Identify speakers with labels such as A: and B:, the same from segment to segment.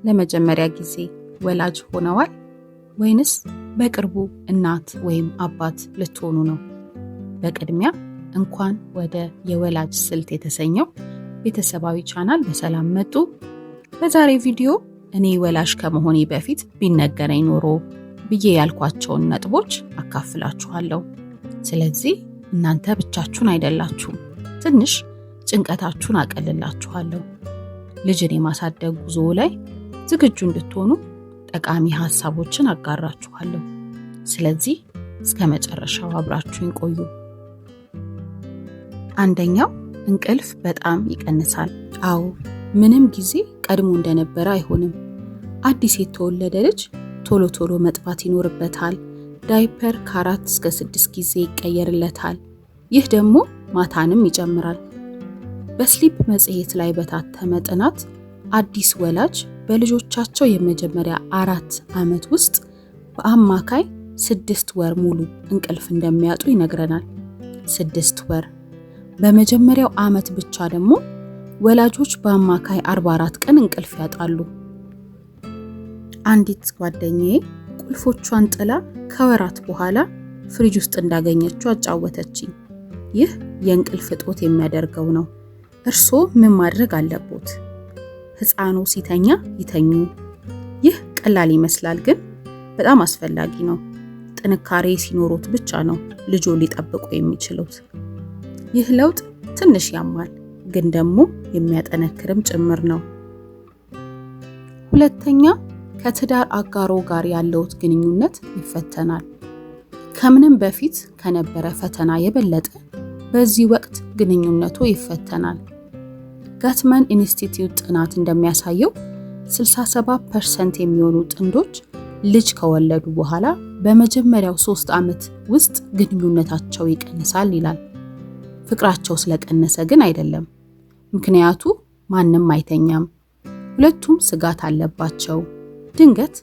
A: ለመጀመሪያ ጊዜ ወላጅ ሆነዋል ወይንስ በቅርቡ እናት ወይም አባት ልትሆኑ ነው? በቅድሚያ እንኳን ወደ የወላጅ ስልት የተሰኘው ቤተሰባዊ ቻናል በሰላም መጡ። በዛሬ ቪዲዮ እኔ ወላጅ ከመሆኔ በፊት ቢነገረኝ ኖሮ ብዬ ያልኳቸውን ነጥቦች አካፍላችኋለሁ። ስለዚህ እናንተ ብቻችሁን አይደላችሁም። ትንሽ ጭንቀታችሁን አቀልላችኋለሁ። ልጅን የማሳደግ ጉዞ ላይ ዝግጁ እንድትሆኑ ጠቃሚ ሐሳቦችን አጋራችኋለሁ። ስለዚህ እስከ መጨረሻው አብራችሁን ቆዩ። አንደኛው እንቅልፍ በጣም ይቀንሳል። አዎ፣ ምንም ጊዜ ቀድሞ እንደነበረ አይሆንም። አዲስ የተወለደ ልጅ ቶሎ ቶሎ መጥባት ይኖርበታል። ዳይፐር ከ4 እስከ 6 ጊዜ ይቀየርለታል። ይህ ደግሞ ማታንም ይጨምራል። በስሊፕ መጽሔት ላይ በታተመ ጥናት አዲስ ወላጅ በልጆቻቸው የመጀመሪያ 4 ዓመት ውስጥ በአማካይ 6 ወር ሙሉ እንቅልፍ እንደሚያጡ ይነግረናል። 6 ወር። በመጀመሪያው ዓመት ብቻ ደግሞ ወላጆች በአማካይ 44 ቀን እንቅልፍ ያጣሉ። አንዲት ጓደኛዬ ቁልፎቿን ጥላ ከወራት በኋላ ፍሪጅ ውስጥ እንዳገኘችው አጫወተችኝ። ይህ የእንቅልፍ እጦት የሚያደርገው ነው። እርስዎ ምን ማድረግ አለቦት? ሕፃኑ ሲተኛ ይተኙ። ይህ ቀላል ይመስላል፣ ግን በጣም አስፈላጊ ነው። ጥንካሬ ሲኖሩት ብቻ ነው ልጆ ሊጠብቁ የሚችሉት። ይህ ለውጥ ትንሽ ያማል፣ ግን ደግሞ የሚያጠነክርም ጭምር ነው። ሁለተኛ፣ ከትዳር አጋሮ ጋር ያለውት ግንኙነት ይፈተናል። ከምንም በፊት ከነበረ ፈተና የበለጠ በዚህ ወቅት ግንኙነቱ ይፈተናል። ጋትመን ኢንስቲትዩት ጥናት እንደሚያሳየው 67% የሚሆኑ ጥንዶች ልጅ ከወለዱ በኋላ በመጀመሪያው 3 ዓመት ውስጥ ግንኙነታቸው ይቀንሳል ይላል። ፍቅራቸው ስለቀነሰ ግን አይደለም። ምክንያቱ ማንም አይተኛም። ሁለቱም ስጋት አለባቸው። ድንገት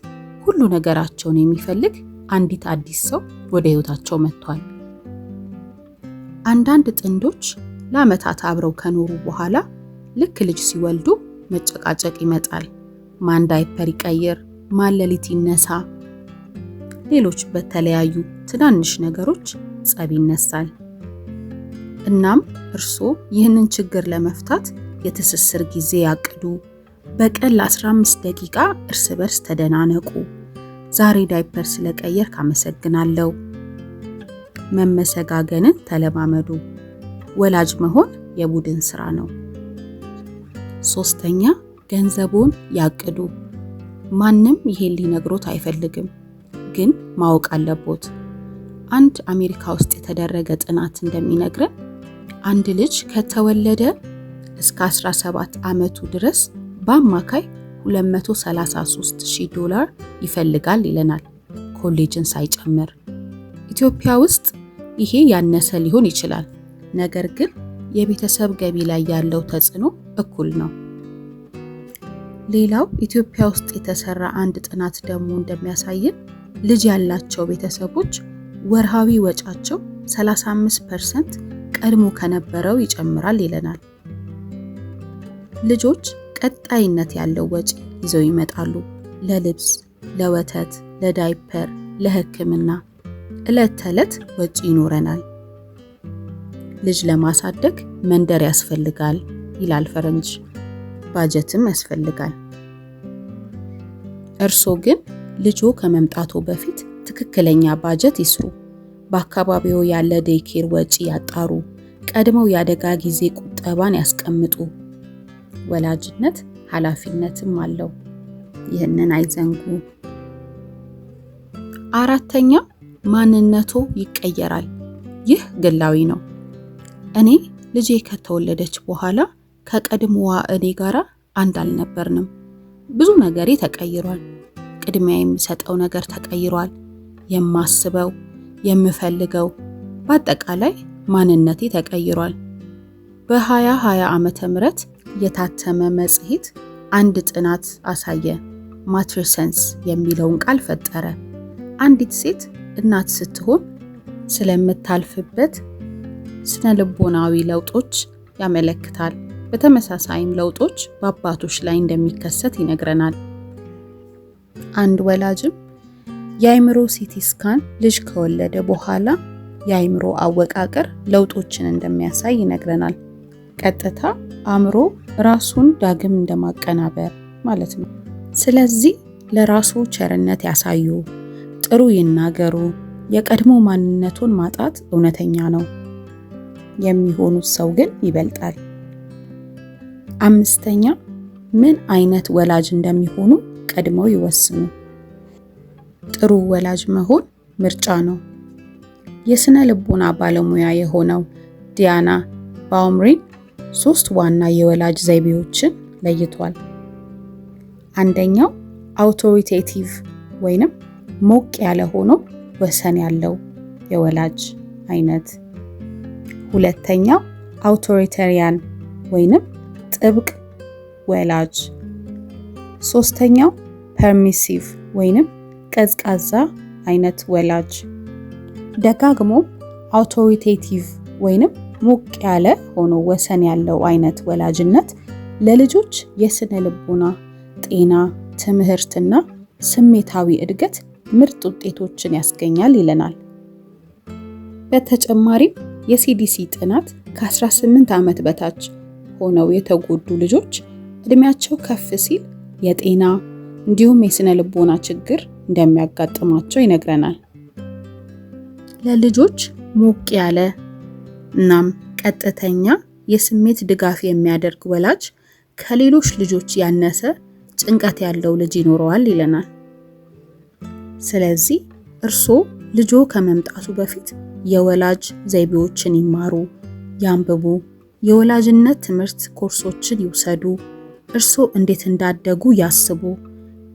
A: ሁሉ ነገራቸውን የሚፈልግ አንዲት አዲስ ሰው ወደ ህይወታቸው መጥቷል። አንዳንድ ጥንዶች ለዓመታት አብረው ከኖሩ በኋላ ልክ ልጅ ሲወልዱ መጨቃጨቅ ይመጣል። ማን ዳይፐር ይቀይር፣ ማን ሌሊት ይነሳ፣ ሌሎች በተለያዩ ትናንሽ ነገሮች ጸብ ይነሳል። እናም እርስዎ ይህንን ችግር ለመፍታት የትስስር ጊዜ ያቅዱ። በቀን ለ15 ደቂቃ እርስ በርስ ተደናነቁ። ዛሬ ዳይፐር ስለቀየርክ አመሰግናለሁ። መመሰጋገንን ተለማመዱ። ወላጅ መሆን የቡድን ስራ ነው። ሶስተኛ፣ ገንዘቡን ያቅዱ። ማንም ይሄን ሊነግሮት አይፈልግም፣ ግን ማወቅ አለቦት። አንድ አሜሪካ ውስጥ የተደረገ ጥናት እንደሚነግረን አንድ ልጅ ከተወለደ እስከ 17 ዓመቱ ድረስ በአማካይ $233,000 ይፈልጋል ይለናል፣ ኮሌጅን ሳይጨምር። ኢትዮጵያ ውስጥ ይሄ ያነሰ ሊሆን ይችላል፣ ነገር ግን የቤተሰብ ገቢ ላይ ያለው ተጽዕኖ እኩል ነው። ሌላው ኢትዮጵያ ውስጥ የተሰራ አንድ ጥናት ደግሞ እንደሚያሳየን ልጅ ያላቸው ቤተሰቦች ወርሃዊ ወጫቸው 35% ቀድሞ ከነበረው ይጨምራል ይለናል። ልጆች ቀጣይነት ያለው ወጪ ይዘው ይመጣሉ። ለልብስ፣ ለወተት፣ ለዳይፐር፣ ለሕክምና ዕለት ተዕለት ወጪ ይኖረናል። ልጅ ለማሳደግ መንደር ያስፈልጋል ይላል ፈረንጅ። ባጀትም ያስፈልጋል። እርስዎ ግን ልጆ ከመምጣቱ በፊት ትክክለኛ ባጀት ይስሩ። በአካባቢው ያለ ዴይኬር ወጪ ያጣሩ። ቀድመው የአደጋ ጊዜ ቁጠባን ያስቀምጡ። ወላጅነት ኃላፊነትም አለው። ይህንን አይዘንጉ። አራተኛ፣ ማንነቶ ይቀየራል። ይህ ግላዊ ነው። እኔ ልጄ ከተወለደች በኋላ ከቀድሞዋ እኔ ጋራ አንድ አልነበርንም። ብዙ ነገሬ ተቀይሯል። ቅድሚያ የምሰጠው ነገር ተቀይሯል። የማስበው፣ የምፈልገው፣ በአጠቃላይ ማንነቴ ተቀይሯል። በ2020 ዓመተ ምህረት የታተመ መጽሔት አንድ ጥናት አሳየ። ማትሪሰንስ የሚለውን ቃል ፈጠረ። አንዲት ሴት እናት ስትሆን ስለምታልፍበት ስነ ልቦናዊ ለውጦች ያመለክታል። በተመሳሳይም ለውጦች በአባቶች ላይ እንደሚከሰት ይነግረናል። አንድ ወላጅም የአእምሮ ሲቲ ስካን ልጅ ከወለደ በኋላ የአእምሮ አወቃቀር ለውጦችን እንደሚያሳይ ይነግረናል። ቀጥታ አእምሮ ራሱን ዳግም እንደማቀናበር ማለት ነው። ስለዚህ ለራሱ ቸርነት ያሳዩ፣ ጥሩ ይናገሩ። የቀድሞ ማንነቱን ማጣት እውነተኛ ነው፣ የሚሆኑት ሰው ግን ይበልጣል። 5ኛ ምን አይነት ወላጅ እንደሚሆኑ ቀድመው ይወስኑ። ጥሩ ወላጅ መሆን ምርጫ ነው። የስነ ልቦና ባለሙያ የሆነው ዲያና ባውምሪን 3 ዋና የወላጅ ዘይቤዎችን ለይቷል። አንደኛው አውቶሪቴቲቭ ወይንም ሞቅ ያለ ሆኖ ወሰን ያለው የወላጅ አይነት። ሁለተኛው አውቶሪታሪያን ወይንም ጥብቅ ወላጅ። ሶስተኛው ፐርሚሲቭ ወይንም ቀዝቃዛ አይነት ወላጅ። ደጋግሞ አውቶሪቴቲቭ ወይንም ሞቅ ያለ ሆኖ ወሰን ያለው አይነት ወላጅነት ለልጆች የስነ ልቦና ጤና፣ ትምህርትና ስሜታዊ እድገት ምርጥ ውጤቶችን ያስገኛል ይለናል። በተጨማሪም የሲዲሲ ጥናት ከ18 ዓመት በታች ሆነው የተጎዱ ልጆች እድሜያቸው ከፍ ሲል የጤና እንዲሁም የስነ ልቦና ችግር እንደሚያጋጥማቸው ይነግረናል። ለልጆች ሞቅ ያለ እናም ቀጥተኛ የስሜት ድጋፍ የሚያደርግ ወላጅ ከሌሎች ልጆች ያነሰ ጭንቀት ያለው ልጅ ይኖረዋል ይለናል። ስለዚህ እርስዎ ልጆ ከመምጣቱ በፊት የወላጅ ዘይቤዎችን ይማሩ፣ ያንብቡ፣ የወላጅነት ትምህርት ኮርሶችን ይውሰዱ፣ እርስዎ እንዴት እንዳደጉ ያስቡ፣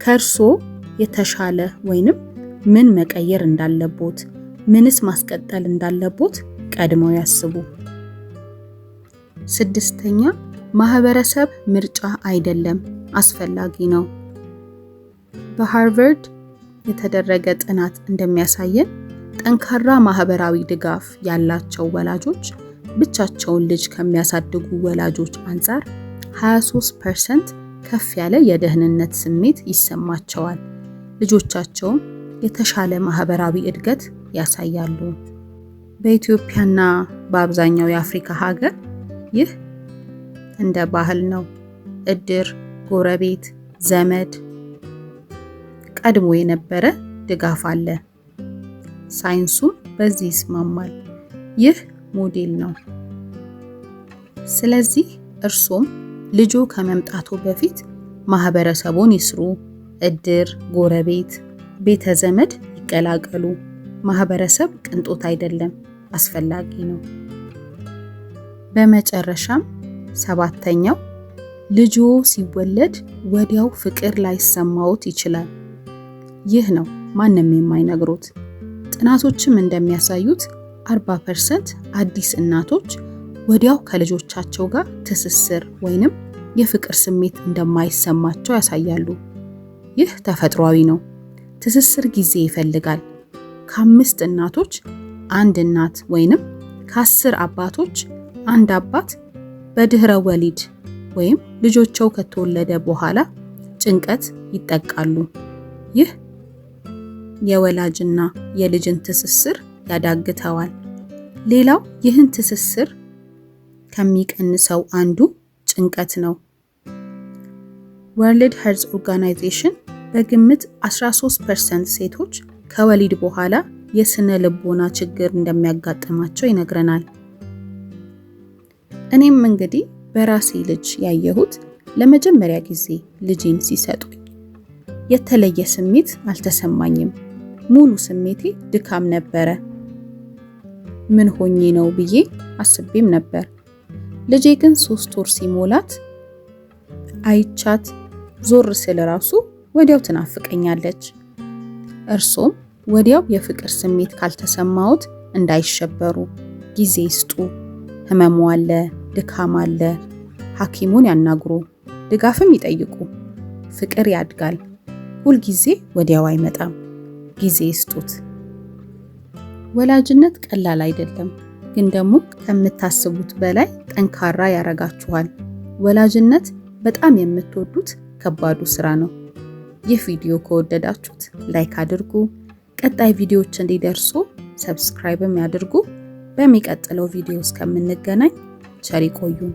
A: ከእርስዎ የተሻለ ወይንም ምን መቀየር እንዳለቦት፣ ምንስ ማስቀጠል እንዳለቦት ቀድመው ያስቡ። 6ኛ ማህበረሰብ ምርጫ አይደለም፣ አስፈላጊ ነው። በሃርቫርድ የተደረገ ጥናት እንደሚያሳየን ጠንካራ ማህበራዊ ድጋፍ ያላቸው ወላጆች ብቻቸውን ልጅ ከሚያሳድጉ ወላጆች አንጻር 23% ከፍ ያለ የደህንነት ስሜት ይሰማቸዋል። ልጆቻቸውም የተሻለ ማህበራዊ እድገት ያሳያሉ። በኢትዮጵያና በአብዛኛው የአፍሪካ ሀገር ይህ እንደ ባህል ነው። እድር፣ ጎረቤት፣ ዘመድ ቀድሞ የነበረ ድጋፍ አለ። ሳይንሱም በዚህ ይስማማል። ይህ ሞዴል ነው። ስለዚህ እርሶም ልጆ ከመምጣቱ በፊት ማህበረሰቡን ይስሩ፣ እድር፣ ጎረቤት፣ ቤተ ዘመድ ይቀላቀሉ። ማህበረሰብ ቅንጦት አይደለም፣ አስፈላጊ ነው። በመጨረሻም 7ኛው ልጆ ሲወለድ ወዲያው ፍቅር ላይሰማዎት ይችላል። ይህ ነው ማንም የማይነግሩት። ጥናቶችም እንደሚያሳዩት 40% አዲስ እናቶች ወዲያው ከልጆቻቸው ጋር ትስስር ወይንም የፍቅር ስሜት እንደማይሰማቸው ያሳያሉ። ይህ ተፈጥሯዊ ነው። ትስስር ጊዜ ይፈልጋል። ከ5 እናቶች 1 እናት ወይንም ከ10 አባቶች 1 አባት በድህረ ወሊድ ወይም ልጆቸው ከተወለደ በኋላ ጭንቀት ይጠቃሉ። ይህ የወላጅና የልጅን ትስስር ያዳግተዋል። ሌላው ይህን ትስስር ከሚቀንሰው አንዱ ጭንቀት ነው። ወርልድ ሄልዝ ኦርጋናይዜሽን በግምት 13% ሴቶች ከወሊድ በኋላ የስነ ልቦና ችግር እንደሚያጋጥማቸው ይነግረናል። እኔም እንግዲህ በራሴ ልጅ ያየሁት ለመጀመሪያ ጊዜ ልጄን ሲሰጡኝ የተለየ ስሜት አልተሰማኝም። ሙሉ ስሜቴ ድካም ነበረ። ምን ሆኜ ነው ብዬ አስቤም ነበር። ልጄ ግን 3 ወር ሲሞላት አይቻት ዞር ስል ራሱ ወዲያው ትናፍቀኛለች። እርሶም ወዲያው የፍቅር ስሜት ካልተሰማዎት እንዳይሸበሩ፣ ጊዜ ይስጡ። ህመሙ አለ፣ ድካም አለ፣ ሐኪሙን ያናግሩ፣ ድጋፍም ይጠይቁ። ፍቅር ያድጋል። ሁል ጊዜ ወዲያው አይመጣም። ጊዜ ይስጡት። ወላጅነት ቀላል አይደለም፣ ግን ደግሞ ከምታስቡት በላይ ጠንካራ ያረጋችኋል። ወላጅነት በጣም የምትወዱት ከባዱ ስራ ነው። ይህ ቪዲዮ ከወደዳችሁት ላይክ አድርጉ። ቀጣይ ቪዲዮዎች እንዲደርሱ ሰብስክራይብም ያድርጉ። በሚቀጥለው ቪዲዮ እስከምንገናኝ ቸር ይቆዩን።